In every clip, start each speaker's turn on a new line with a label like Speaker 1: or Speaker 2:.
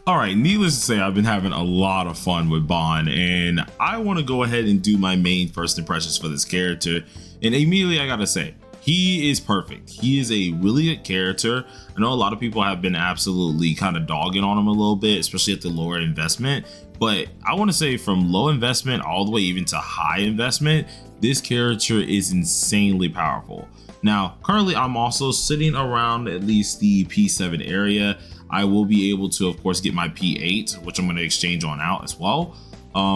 Speaker 1: All right, needless to say, I've been having a lot of fun with Bond, and I want to go ahead and do my main first impressions for this character. And immediately I gotta say, he is perfect. He is a really good character. I know a lot of people have been absolutely kind of dogging on him a little bit, especially at the lower investment. But I want to say from low investment all the way even to high investment, this character is insanely powerful. Now, currently I'm also sitting around at least the P7 area. I will be able to, of course, get my P8, which I'm going to exchange on out as well.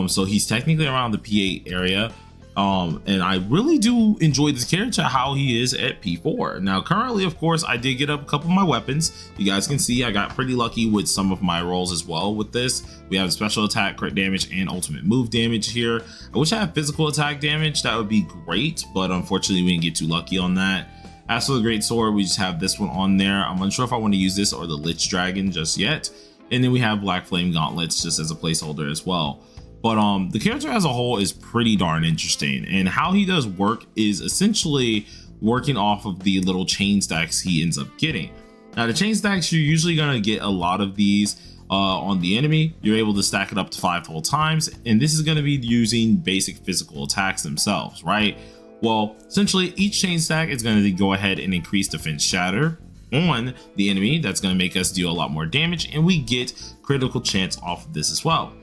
Speaker 1: So he's technically around the P8 area. And I really do enjoy this character, how he is at P4. Now, currently, of course, I did get up a couple of my weapons. You guys can see I got pretty lucky with some of my rolls as well with this. We have special attack, crit damage, and ultimate move damage here. I wish I had physical attack damage. That would be great, but unfortunately, we didn't get too lucky on that. As for the great sword, we just have this one on there. I'm unsure if I want to use this or the Lich Dragon just yet. And then we have Black Flame Gauntlets just as a placeholder as well. But the character as a whole is pretty darn interesting, and how he does work is essentially working off of the little chain stacks he ends up getting. Now, the chain stacks, you're usually going to get a lot of these on the enemy. You're able to stack it up to 5 whole times, and this is going to be using basic physical attacks themselves, right? Well, essentially each chain stack is going to go ahead and increase defense shatter on the enemy. That's going to make us do a lot more damage, and we get critical chance off of this as well.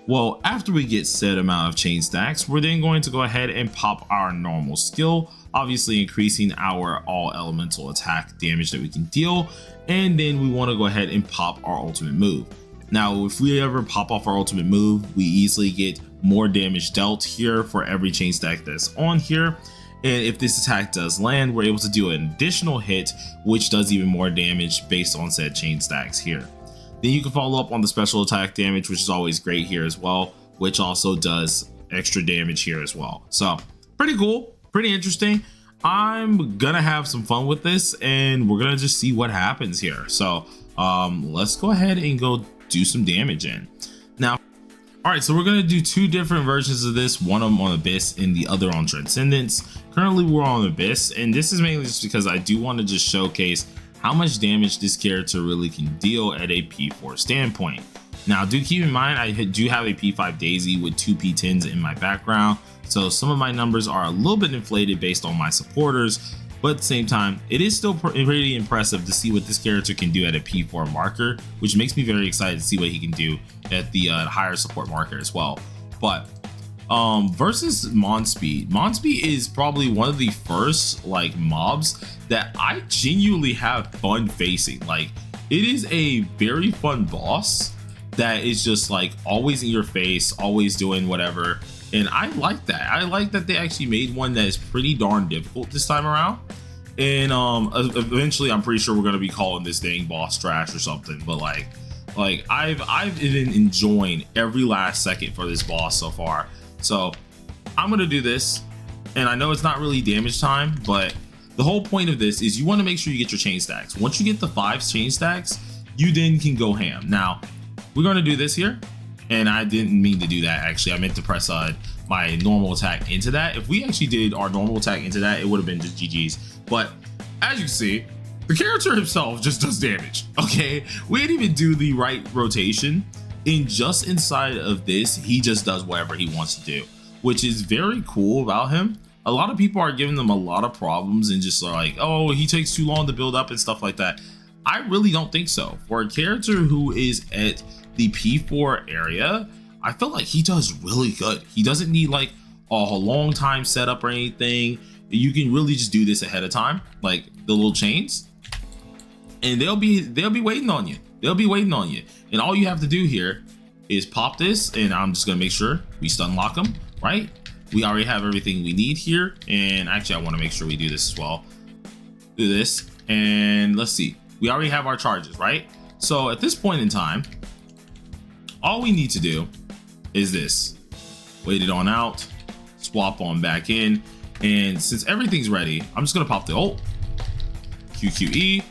Speaker 1: Well, after we get said amount of chain stacks, we're then going to go ahead and pop our normal skill, obviously increasing our all elemental attack damage that we can deal. And then we want to go ahead and pop our ultimate move. Now, if we ever pop off our ultimate move, we easily get more damage dealt here for every chain stack that's on here. And if this attack does land, we're able to do an additional hit, which does even more damage based on said chain stacks here. Then you can follow up on the special attack damage, which is always great here as well, which also does extra damage here as well. So pretty cool, pretty interesting. I'm gonna have some fun with this, and we're gonna just see what happens here. So let's go ahead and go do some damage in. Now, all right, so we're gonna do 2 different versions of this, one of them on Abyss and the other on Transcendence. Currently we're on Abyss, and this is mainly just because I do want to just showcase how much damage this character really can deal at a P4 standpoint. Now, do keep in mind, I do have a P5 Daisy with 2 P10s in my background, so some of my numbers are a little bit inflated based on my supporters, but at the same time, it is still pretty impressive to see what this character can do at a P4 marker, which makes me very excited to see what he can do at the higher support marker as well. But versus Monspeed is probably one of the first like mobs that I genuinely have fun facing. Like, it is a very fun boss that is just like always in your face, always doing whatever, and I like that. I like that they actually made one that is pretty darn difficult this time around. And eventually I'm pretty sure we're gonna be calling this dang boss trash or something, but like I've been enjoying every last second for this boss so far. So I'm gonna do this, and I know it's not really damage time, but the whole point of this is you want to make sure you get your chain stacks. Once you get the 5 chain stacks, you then can go ham. Now, we're gonna do this here, and I didn't mean to do that actually. I meant to press my normal attack into that. If we actually did our normal attack into that, it would have been just GG's. But as you can see, the character himself just does damage, okay? We didn't even do the right rotation. And just inside of this, he just does whatever he wants to do, which is very cool about him. A lot of people are giving them a lot of problems and just like, oh, he takes too long to build up and stuff like that. I really don't think so. For a character who is at the P4 area, I feel like he does really good. He doesn't need like a long time setup or anything. You can really just do this ahead of time, like the little chains, and they'll be waiting on you. They'll be waiting on you. And all you have to do here is pop this, and I'm just gonna make sure we stun lock them, right? We already have everything we need here. And actually, I wanna make sure we do this as well. Do this, and let's see. We already have our charges, right? So at this point in time, all we need to do is this. Wait it on out, swap on back in. And since everything's ready, I'm just gonna pop the ult, QQE,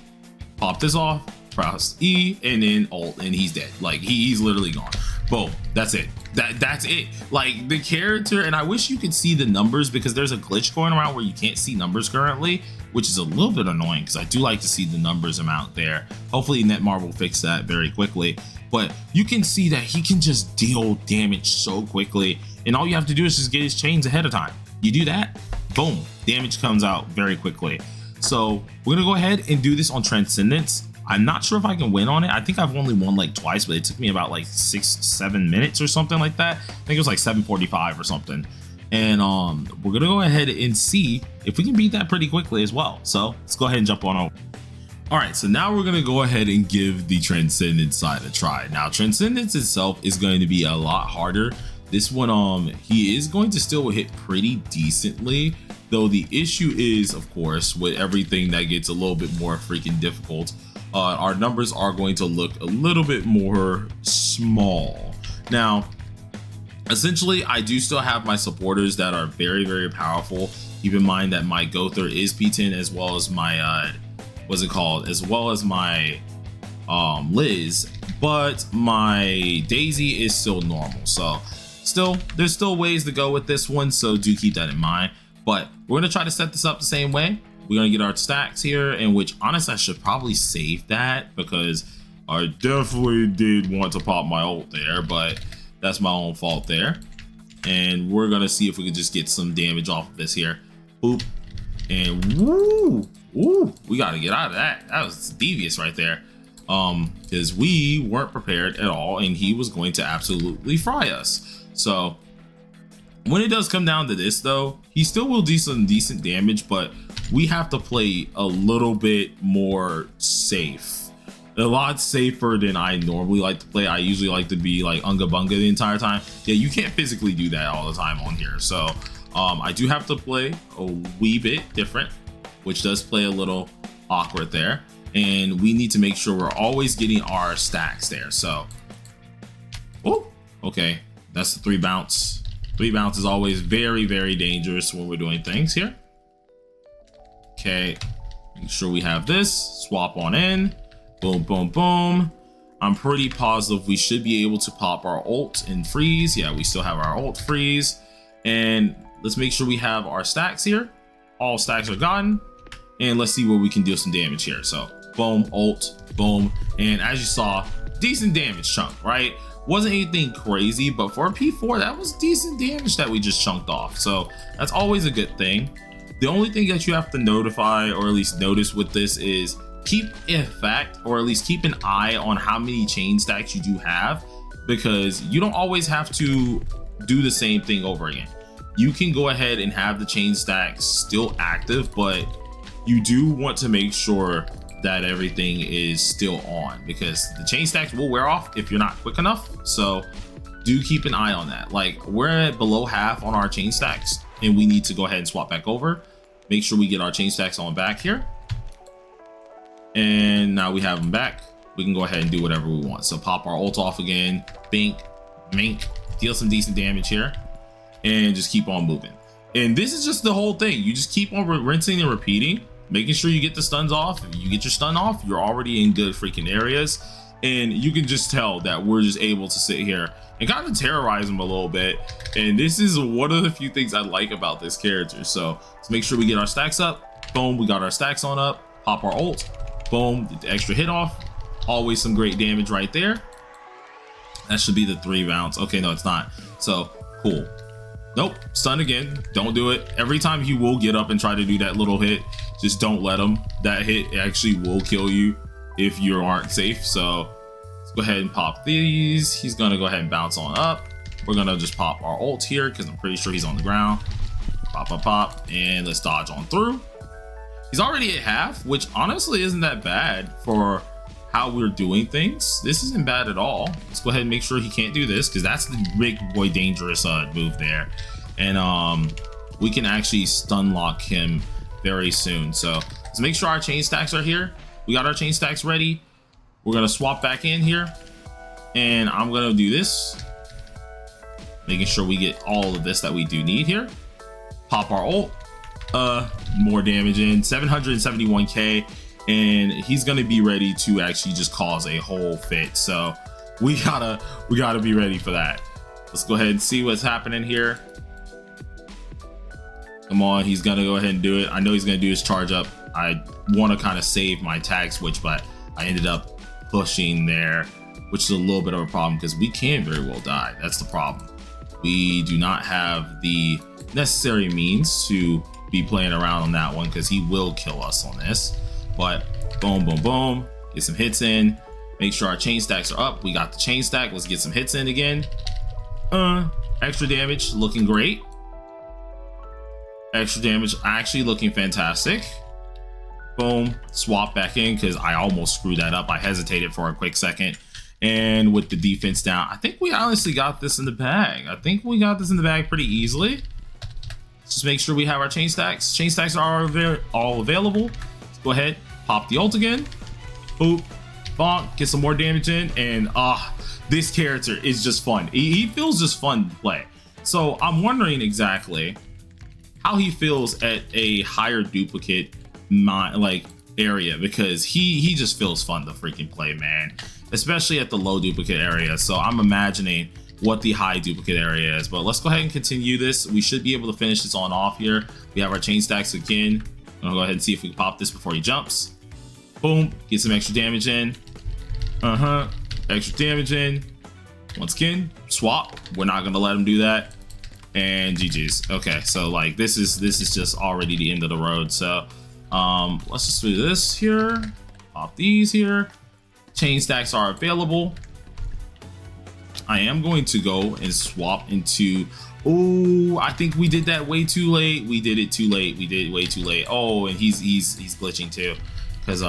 Speaker 1: pop this off, press E, and then ult, and he's dead. Like he's literally gone. Boom, that's it. That's it. Like the character, and I wish you could see the numbers because there's a glitch going around where you can't see numbers currently, which is a little bit annoying because I do like to see the numbers amount there. Hopefully Netmar will fix that very quickly, but you can see that he can just deal damage so quickly, and all you have to do is just get his chains ahead of time. You do that, boom, damage comes out very quickly. So we're gonna go ahead and do this on Transcendence. I'm not sure if I can win on it. I think I've only won like twice, but it took me about like 6-7 minutes or something like that. I think it was like 7:45 or something. And we're gonna go ahead and see if we can beat that pretty quickly as well. So let's go ahead and jump on over. All right, so now we're gonna go ahead and give the Transcendence side a try. Now Transcendence itself is going to be a lot harder. This one, he is going to still hit pretty decently, though the issue is, of course, with everything that gets a little bit more freaking difficult, our numbers are going to look a little bit more small. Now, essentially, I do still have my supporters that are very, very powerful. Keep in mind that my Gother is P10 as well as my, as well as my Liz, but my Daisy is still normal. So there's still ways to go with this one, so do keep that in mind. But we're gonna try to set this up the same way. We're gonna get our stacks here, in which honestly I should probably save that because I definitely did want to pop my ult there, but that's my own fault there. And we're gonna see if we can just get some damage off of this here. Boop. And woo, we gotta get out of that. That was devious right there. Because we weren't prepared at all, and he was going to absolutely fry us. So when it does come down to this though, he still will do some decent damage, but we have to play a little bit more safe. A lot safer than I normally like to play. I usually like to be like unga bunga the entire time. Yeah, you can't physically do that all the time on here. So I do have to play a wee bit different, which does play a little awkward there. And we need to make sure we're always getting our stacks there. So, oh, okay, that's the 3 bounce. 3 bounce is always very, very dangerous when we're doing things here. Okay, make sure we have this, swap on in, boom, boom, boom. I'm pretty positive we should be able to pop our ult and freeze. Yeah, we still have our ult freeze. And let's make sure we have our stacks here. All stacks are gotten. And let's see where we can deal some damage here. So boom, ult, boom. And as you saw, decent damage chunk, right? Wasn't anything crazy, but for a P4, that was decent damage that we just chunked off. So that's always a good thing. The only thing that you have to notify, or at least notice with this, is keep in fact, or at least keep an eye on how many chain stacks you do have, because you don't always have to do the same thing over again. You can go ahead and have the chain stacks still active, but you do want to make sure that everything is still on, because the chain stacks will wear off if you're not quick enough. So do keep an eye on that. Like, we're at below half on our chain stacks and we need to go ahead and swap back over. Make sure we get our chain stacks on back here. And now we have them back. We can go ahead and do whatever we want. So pop our ult off again, bink, mink, deal some decent damage here, and just keep on moving. And this is just the whole thing. You just keep on rinsing and repeating, making sure you get the stuns off. If you get your stun off, you're already in good freaking areas. And you can just tell that we're just able to sit here and kind of terrorize them a little bit. And this is one of the few things I like about this character. So let's make sure we get our stacks up. Boom, we got our stacks on up. Pop our ult. Boom, get the extra hit off. Always some great damage right there. That should be the 3 rounds. Okay, no, it's not. So cool. Nope, stun again. Don't do it. Every time he will get up and try to do that little hit, just don't let him. That hit actually will kill you if you aren't safe. So let's go ahead and pop these. He's gonna go ahead and bounce on up. We're gonna just pop our ult here because I'm pretty sure he's on the ground. Pop, pop, pop, and let's dodge on through. He's already at half, which honestly isn't that bad for how we're doing things. This isn't bad at all. Let's go ahead and make sure he can't do this, because that's the big boy dangerous move there. And we can actually stun lock him very soon. So let's make sure our chain stacks are here. We got our chain stacks ready. We're gonna swap back in here, and I'm gonna do this, making sure we get all of this that we do need here. Pop our ult, more damage in, 771k, and he's gonna be ready to actually just cause a whole fit. So we gotta be ready for that. Let's go ahead and see what's happening here. Come on, he's gonna go ahead and do it. I know he's gonna do his charge up. I want to kind of save my tag switch, but I ended up pushing there, which is a little bit of a problem because we can very well die. That's the problem. We do not have the necessary means to be playing around on that one because he will kill us on this. But boom, boom, boom, get some hits in. Make sure our chain stacks are up. We got the chain stack. Let's get some hits in again. Extra damage, looking great. Extra damage, actually looking fantastic. Boom, swap back in because I almost screwed that up. I hesitated for a quick second. And with the defense down, I think we honestly got this in the bag. I think we got this in the bag pretty easily. Let's just make sure we have our chain stacks. Chain stacks are all available. Let's go ahead, pop the ult again. Boop, bonk, get some more damage in. And this character is just fun. He feels just fun to play. So I'm wondering exactly how he feels at a higher duplicate area, because he just feels fun to freaking play, man, especially at the low duplicate area. So I'm imagining what the high duplicate area is, but let's go ahead and continue this. We should be able to finish this on off here. We have our chain stacks again. I'm gonna go ahead and see if we can pop this before he jumps. Boom, get some extra damage in. Extra damage in. Once again, swap. We're not gonna let him do that. And GG's. Okay, so like this is just already the end of the road. So let's just do this here. Pop these here. Chain stacks are available. I am going to go and swap into. Oh, I think we did that way too late. We did it too late. We did it way too late. Oh, and he's glitching too, because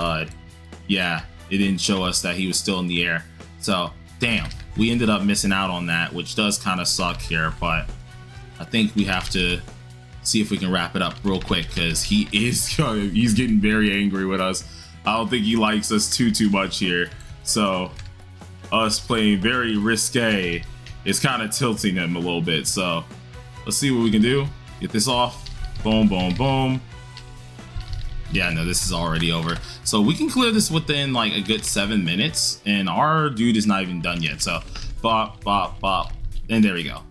Speaker 1: yeah, it didn't show us that he was still in the air. So damn, we ended up missing out on that, which does kind of suck here. But I think we have to see if we can wrap it up real quick, because he's getting very angry with us. I don't think he likes us too much here. So us playing very risque is kind of tilting him a little bit. So let's see what we can do. Get this off. Boom, boom, boom. Yeah, no, this is already over. So we can clear this within like a good 7 minutes, and our dude is not even done yet. So bop, bop, bop, and there we go.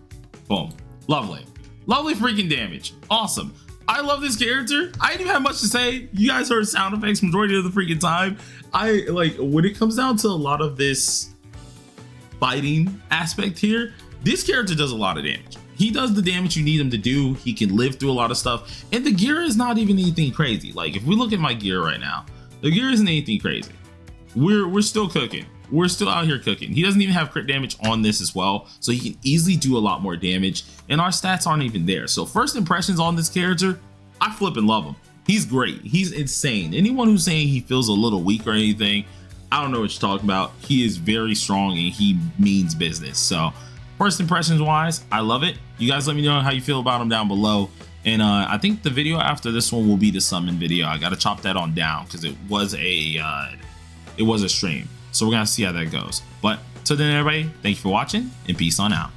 Speaker 1: Boom. Lovely. Lovely freaking damage. Awesome. I love this character. I didn't even have much to say. You guys heard sound effects majority of the freaking time. I like when it comes down to a lot of this fighting aspect here, this character does a lot of damage. He does the damage you need him to do. He can live through a lot of stuff, and the gear is not even anything crazy. Like if we look at my gear right now, the gear isn't anything crazy. We're still cooking. We're still out here cooking. He doesn't even have crit damage on this as well, so he can easily do a lot more damage, and our stats aren't even there. So first impressions on this character, I flip and love him. He's great. He's insane. Anyone who's saying he feels a little weak or anything, I don't know what you're talking about. He is very strong and he means business. So first impressions wise, I love it. You guys let me know how you feel about him down below. And I think the video after this one will be the summon video. I got to chop that on down because it was a stream. So we're going to see how that goes. But till then, everybody, thank you for watching and peace on out.